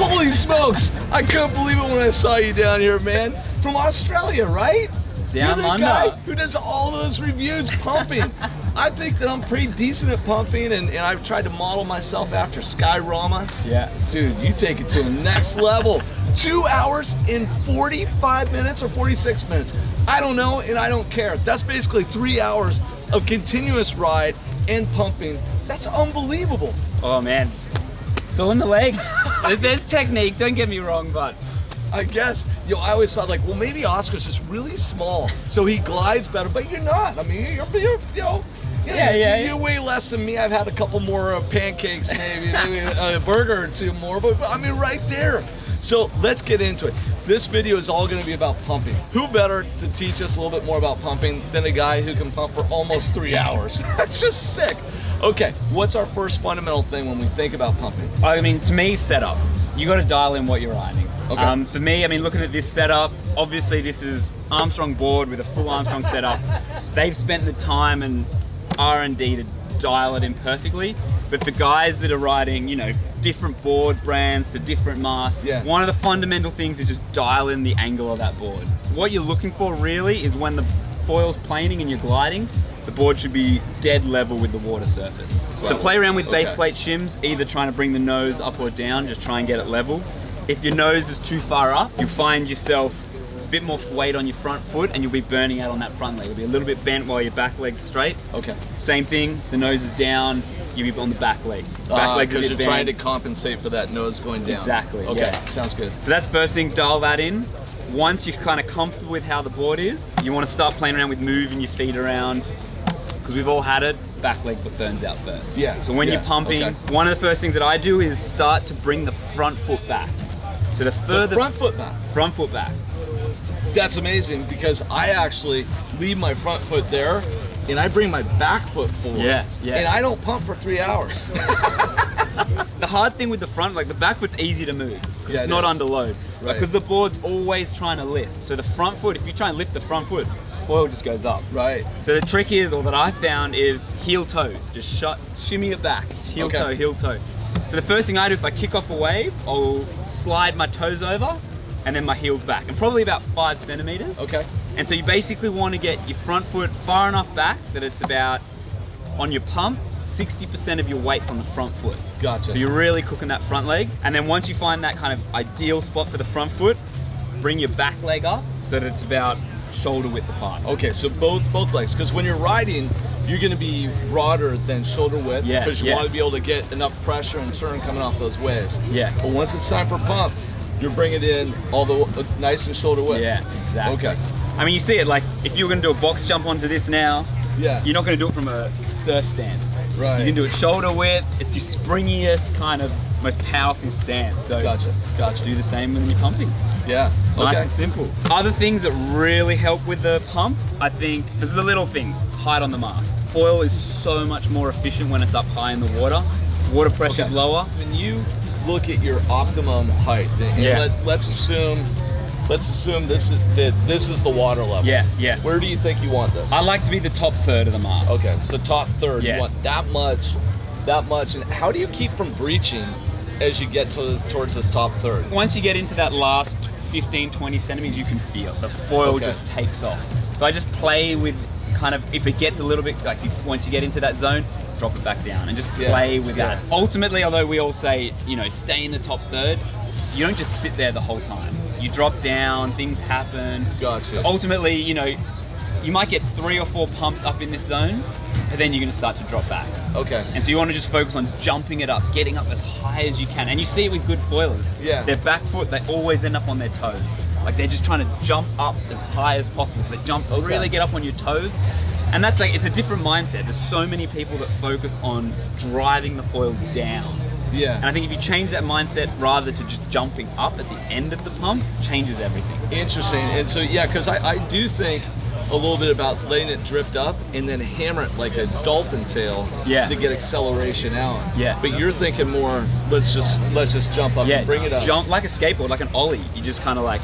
Holy smokes! I couldn't believe it when I saw you down here, man. From Australia, right? Down You're the under. guy who does all those reviews pumping. I think that I'm pretty decent at pumping, and I've tried to model myself after Sky Rama. Yeah. Dude, you take it to the next level. 2 hours in 45 minutes or 46 minutes. I don't know, and I don't care. That's basically 3 hours of continuous ride and pumping. That's unbelievable. Oh man, it's all in the legs. There's technique, don't get me wrong, but I guess, I always thought like, well, maybe Oskar's just really small, so he glides better, but you're not. I mean, you're way less than me. I've had a couple more pancakes, maybe a burger or two more, but I mean, right there. So let's get into it. This video is all gonna be about pumping. Who better to teach us a little bit more about pumping than a guy who can pump for almost 3 hours? That's just sick. Okay, what's our first fundamental thing when we think about pumping? I mean, to me, setup. You got to dial in what you're riding. Okay. For me, I mean, looking at this setup, obviously this is Armstrong board with a full Armstrong setup. They've spent the time and R&D to dial it in perfectly. But for guys that are riding, different board brands to different masts, one of the fundamental things is just dial in the angle of that board. What you're looking for really is when the foil's planing and you're gliding, the board should be dead level with the water surface. So play around with base plate shims, either trying to bring the nose up or down, just try and get it level. If your nose is too far up, you'll find yourself a bit more weight on your front foot and you'll be burning out on that front leg. It'll be a little bit bent while your back leg's straight. Okay. Same thing, the nose is down, you'll be on the back leg. Back leg's because you're trying to compensate for that nose going down. Exactly, okay. Yeah. Sounds good. So that's first thing, dial that in. Once you're kind of comfortable with how the board is, you want to start playing around with moving your feet around, because we've all had it, back leg burns out first. Yeah. So when you're pumping, one of the first things that I do is start to bring the front foot back. So the further front foot back. Front foot back. That's amazing, because I actually leave my front foot there and I bring my back foot forward. Yeah. And I don't pump for 3 hours. The hard thing with the front, like the back foot's easy to move, because it's not under load. Right. Because the board's always trying to lift. So the front foot, if you try and lift the front foot, foil just goes up. Right. So the trick is, or that I found, is heel toe. Just shimmy it back. Heel toe, heel toe. So the first thing I do, if I kick off a wave, I'll slide my toes over and then my heels back, and probably about 5 centimeters. Okay. And so you basically want to get your front foot far enough back that it's about, on your pump, 60% of your weight's on the front foot. Gotcha. So you're really cooking that front leg. And then once you find that kind of ideal spot for the front foot, bring your back leg up so that it's about shoulder width apart. Okay, so both legs, because when you're riding, you're going to be broader than shoulder width, because you want to be able to get enough pressure and turn coming off those waves. Yeah. But once it's time for pump, you're bringing it in all the nice and shoulder width. Yeah, exactly. Okay. I mean, you see it, like if you were going to do a box jump onto this now, you're not going to do it from a surf stance. Right. You can do it shoulder width. It's your springiest, kind of most powerful stance. So Gotcha. Do the same when you're pumping. Yeah. Nice and simple. Other things that really help with the pump, I think, this is the little things. Height on the mast. Foil is so much more efficient when it's up high in the water. Water pressure is lower. When you look at your optimum height, and let's assume this is the water level. Yeah. Where do you think you want this? I like to be the top third of the mast. Okay, so top third. You want that much. And how do you keep from breaching as you get towards this top third? Once you get into that last 15-20 centimeters, you can feel it. The foil just takes off. So I just play with kind of, if it gets a little bit, like once you get into that zone, drop it back down and just play with that. Ultimately, although we all say, stay in the top third, you don't just sit there the whole time. You drop down, things happen. Gotcha. So ultimately, you might get 3 or 4 pumps up in this zone, and then you're going to start to drop back. Okay. And so you want to just focus on jumping it up, getting up as high as you can. And you see it with good foilers. Yeah. Their back foot, they always end up on their toes. Like they're just trying to jump up as high as possible. So they jump, really get up on your toes. And that's like, it's a different mindset. There's so many people that focus on driving the foil down. Yeah. And I think if you change that mindset rather to just jumping up at the end of the pump, changes everything. Interesting. And so, because I do think a little bit about letting it drift up and then hammer it like a dolphin tail to get acceleration out. Yeah. But you're thinking more, let's just jump up and bring it up. Jump like a skateboard, like an ollie. You just kind of like,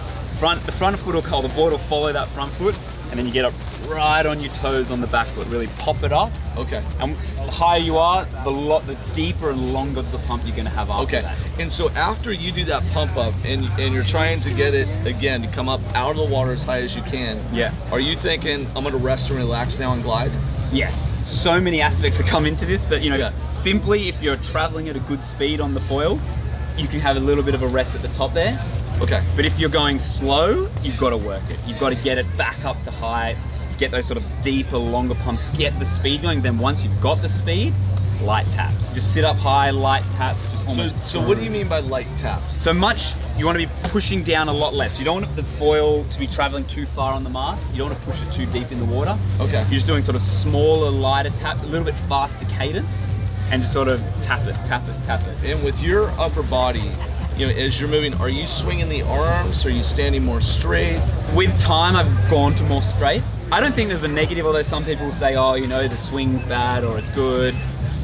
the front foot will the board will follow that front foot, and then you get up right on your toes on the back foot. Really pop it up. Okay. And the higher you are, the deeper and longer the pump you're going to have after that. And so after you do that pump up and you're trying to get it again to come up out of the water as high as you can. Yeah. Are you thinking I'm going to rest and relax now and glide? Yes. So many aspects that come into this, but simply if you're traveling at a good speed on the foil, you can have a little bit of a rest at the top there. Okay. But if you're going slow, you've got to work it. You've got to get it back up to high, get those sort of deeper, longer pumps, get the speed going. Then once you've got the speed, light taps. Just sit up high, light taps. So what do you mean by light taps? So much, you want to be pushing down a lot less. You don't want the foil to be traveling too far on the mast. You don't want to push it too deep in the water. Okay. You're just doing sort of smaller, lighter taps, a little bit faster cadence, and just sort of tap it, tap it, tap it. And with your upper body, as you're moving, are you swinging the arms? Are you standing more straight? With time, I've gone to more straight. I don't think there's a negative, although some people say, oh, the swing's bad or it's good.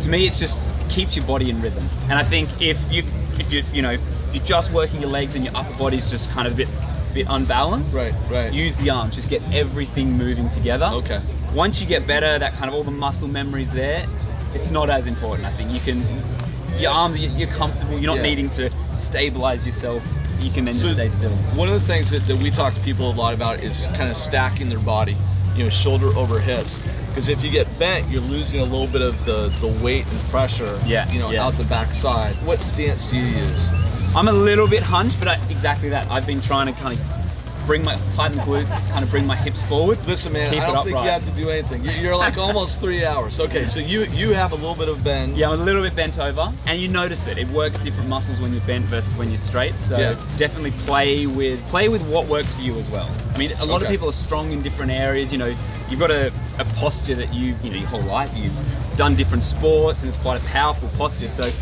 To me, it keeps your body in rhythm. And I think if you're just working your legs and your upper body's just kind of a bit unbalanced, right. Use the arms, just get everything moving together. Okay. Once you get better, that kind of all the muscle memory's there, it's not as important. I think your arms, you're comfortable, you're not needing to stabilize yourself. You can then just stay still. One of the things that we talk to people a lot about is kind of stacking their body, shoulder over hips. Because if you get bent, you're losing a little bit of the weight and pressure, out the back side. What stance do you use? I'm a little bit hunched, but exactly that. I've been trying to kind of tighten the glutes, kind of bring my hips forward. Listen, man, I don't think you have to do anything. You're like almost 3 hours. Okay, so you have a little bit of bend. Yeah, I'm a little bit bent over, and you notice it. It works different muscles when you're bent versus when you're straight. So definitely play with what works for you as well. I mean, a lot of people are strong in different areas. You've got a posture that your whole life you've done different sports, and it's quite a powerful posture. So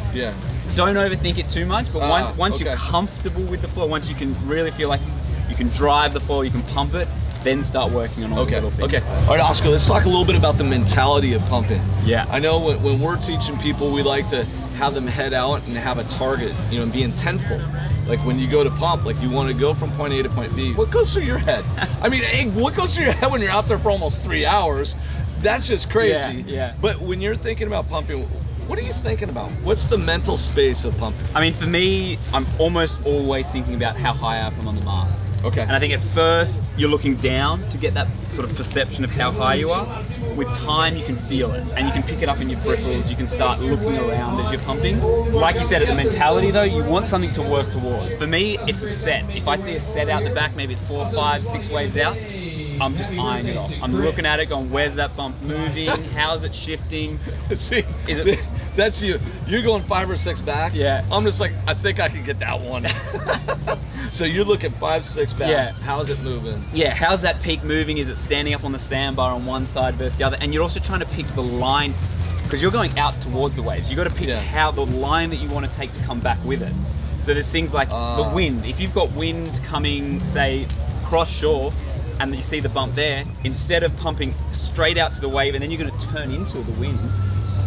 don't overthink it too much. But once you're comfortable with the floor, once you can really feel like you can drive the floor, you can pump it, then start working on all the little things. Okay. All right, Oscar, let's talk a little bit about the mentality of pumping. Yeah. I know when we're teaching people, we like to have them head out and have a target, and be intentful. Like when you go to pump, like you want to go from point A to point B. What goes through your head? I mean, hey, what goes through your head when you're out there for almost 3 hours? That's just crazy. Yeah. But when you're thinking about pumping, what are you thinking about? What's the mental space of pumping? I mean, for me, I'm almost always thinking about how high up I'm on the mast. Okay. And I think at first you're looking down to get that sort of perception of how high you are. With time you can feel it and you can pick it up in your peripherals. You can start looking around as you're pumping. Like you said, at the mentality though, you want something to work toward. For me, it's a set. If I see a set out the back, maybe it's 4, 5, 6 waves out, I'm just eyeing it off. I'm looking at it going, where's that bump moving? How's it shifting? See, that's you. You're going 5 or 6 back. Yeah. I'm just like, I think I can get that one. So you're looking 5, 6 back. Yeah. How's it moving? Yeah, how's that peak moving? Is it standing up on the sandbar on one side versus the other? And you're also trying to pick the line, because you're going out towards the waves. You've got to pick how the line that you want to take to come back with it. So there's things like the wind. If you've got wind coming, say, cross shore, and you see the bump there, instead of pumping straight out to the wave and then you're going to turn into the wind,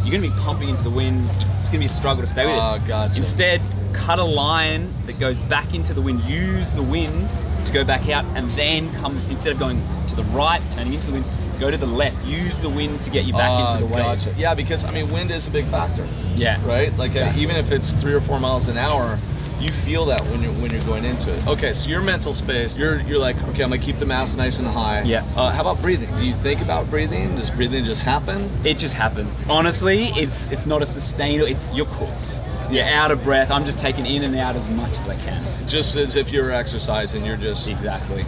you're going to be pumping into the wind. It's going to be a struggle to stay with it. Gotcha. Instead, cut a line that goes back into the wind. Use the wind to go back out, and then come, instead of going to the right, turning into the wind, go to the left. Use the wind to get you back into the wave. Gotcha. Yeah, because I mean, wind is a big factor. Yeah. Right? Like even if it's 3 or 4 miles an hour, you feel that when you're going into it. Okay, so your mental space, you're like, okay, I'm gonna keep the mast nice and high. Yeah. How about breathing? Do you think about breathing? Does breathing just happen? It just happens. Honestly, it's not a sustainable. You're cooked. You're out of breath. I'm just taking in and out as much as I can. Just as if you're exercising, you're just exactly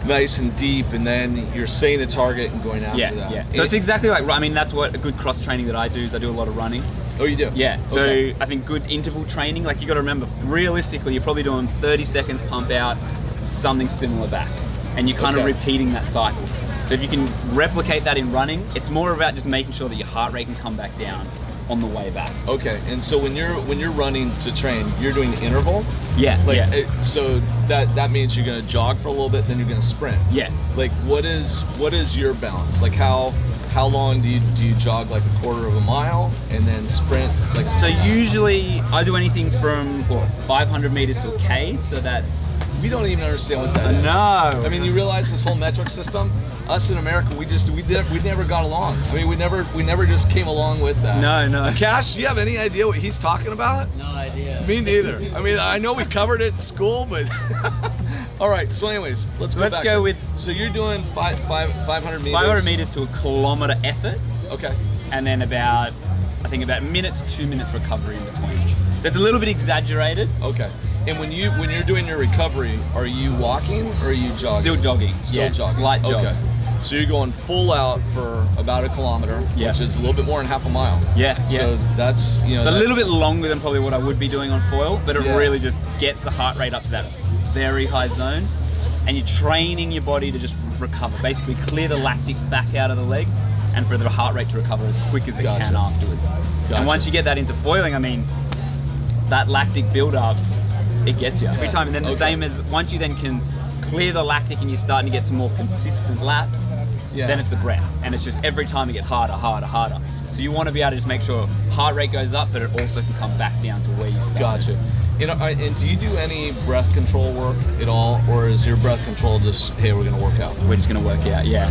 nice and deep, and then you're setting a target and going after that. Yeah. So it's exactly like, I mean, that's what a good cross training that I do is I do a lot of running. Oh, you do? Yeah. So I think good interval training, like you got to remember, realistically, you're probably doing 30 seconds pump out, something similar back, and you're kind of repeating that cycle. So if you can replicate that in running, it's more about just making sure that your heart rate can come back down on the way back. Okay, and so when you're running to train, you're doing interval? Yeah, so that means you're gonna jog for a little bit, then you're gonna sprint. Yeah. Like what is your balance? Like how long do you jog, like a quarter of a mile and then sprint? Like so usually I do anything from 500 meters to a K, so that's We don't even understand what that is. No. I mean, you realize this whole metric system. Us in America, we never got along. I mean, we never just came along with that. No. Cash, do you have any idea what he's talking about? No idea. Me neither. I mean, I know we covered it in school, but all right. So, anyways, let's go with. So you're doing 500 meters. 500 meters to a kilometer effort. Okay. And then about minute to 2 minutes recovery in between. So it's a little bit exaggerated. Okay. And when you're doing your recovery, are you walking or are you jogging? Still jogging. Still jogging. Light jog. Okay. So you're going full out for about a kilometer, which is a little bit more than half a mile. Yeah. So that's, it's a little bit longer than probably what I would be doing on foil, but it really just gets the heart rate up to that very high zone, and you're training your body to just recover, basically clear the lactic back out of the legs, and for the heart rate to recover as quick as it can afterwards. And once you get that into foiling, I mean, that lactic build-up, it gets you every time. And then the same as once you then can clear the lactic and you're starting to get some more consistent laps, then it's the breath. And it's just every time it gets harder. So you want to be able to just make sure heart rate goes up, but it also can come back down to where you started. Gotcha. You know, and do you do any breath control work at all, or is your breath control just, hey, we're gonna work out? We're just gonna work out, yeah.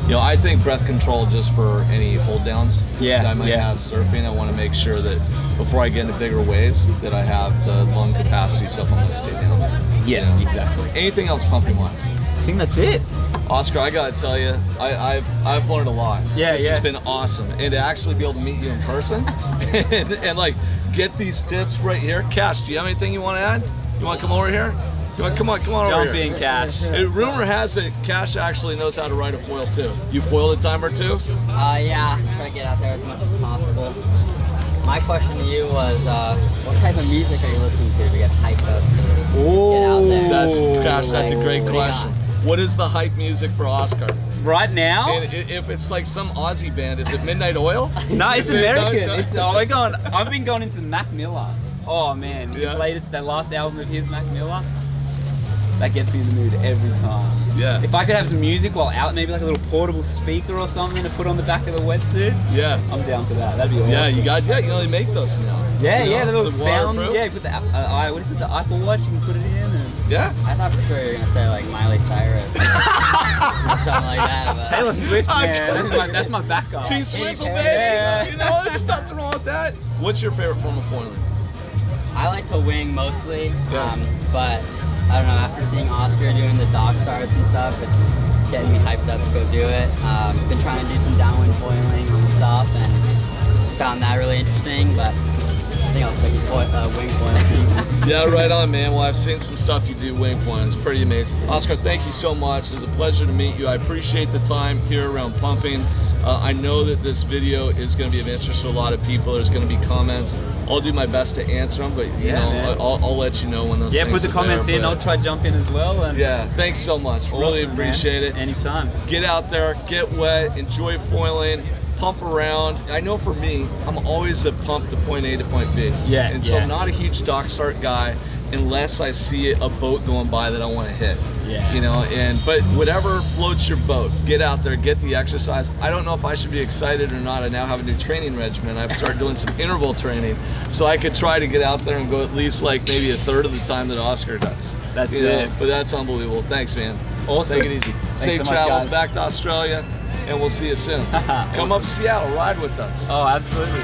You know, I think breath control just for any hold downs that I might have surfing. I want to make sure that before I get into bigger waves, that I have the lung capacity, so if I'm gonna stay down. Yeah, exactly. Anything else pumping wise? I think that's it. Oscar, I gotta tell you, I've learned a lot. This has been awesome, and to actually be able to meet you in person and like get these tips right here. Cash, do you have anything you want to add? You want to come over here? You want come on over here? Jump in, Cash. Rumor has it Cash actually knows how to ride a foil too. You foiled a time or two? Yeah, try to get out there as much as possible. My question to you was, what type of music are you listening to get hyped up? Get out there. That's a great question. What is the hype music for Oscar? Right now? And if it's like some Aussie band, is it Midnight Oil? No, it's American. I've been going into Mac Miller. Oh man, that last album of his, Mac Miller, that gets me in the mood every time. Yeah. If I could have some music while out, maybe like a little portable speaker or something to put on the back of the wetsuit. Yeah. I'm down for that. That'd be awesome. Yeah, you know they make those now. Yeah, the little sound. Yeah, you put the what is it? The Apple Watch. You can put it in. And I thought for sure you were gonna say like Miley Cyrus or something like that. But Taylor Swift, man. That's my backup. T-Swizzle, baby. You know, there's nothing wrong with that. What's your favorite form of foiling? I like to wing mostly, but I don't know. After seeing Oscar doing the dog stars and stuff, it's getting me hyped up to go do it. Been trying to do some downwind foiling on the SUP and found that really interesting, but I think I'll stick with wing foiling. Yeah, right on, man. Well, I've seen some stuff you do wing foiling. It's pretty amazing. Oscar, thank you so much. It was a pleasure to meet you. I appreciate the time here around pumping. I know that this video is going to be of interest to a lot of people. There's going to be comments. I'll do my best to answer them, but you know, I'll let you know when those things put the comments there, in. I'll try to jump in as well. And thanks so much. Awesome, really appreciate it. Anytime. Get out there, get wet, enjoy foiling, pump around. I know for me, I'm always a pump to point A to point B. And so I'm not a huge dock start guy unless I see a boat going by that I want to hit. You know, but whatever floats your boat, get out there, get the exercise. I don't know if I should be excited or not. I now have a new training regimen. I've started doing some interval training, so I could try to get out there and go at least like maybe a third of the time that Oscar does. That's it. But that's unbelievable. Thanks, man. Awesome. Take it easy. Safe travels back to Australia, and we'll see you soon. Come up to Seattle, ride with us. Oh, absolutely.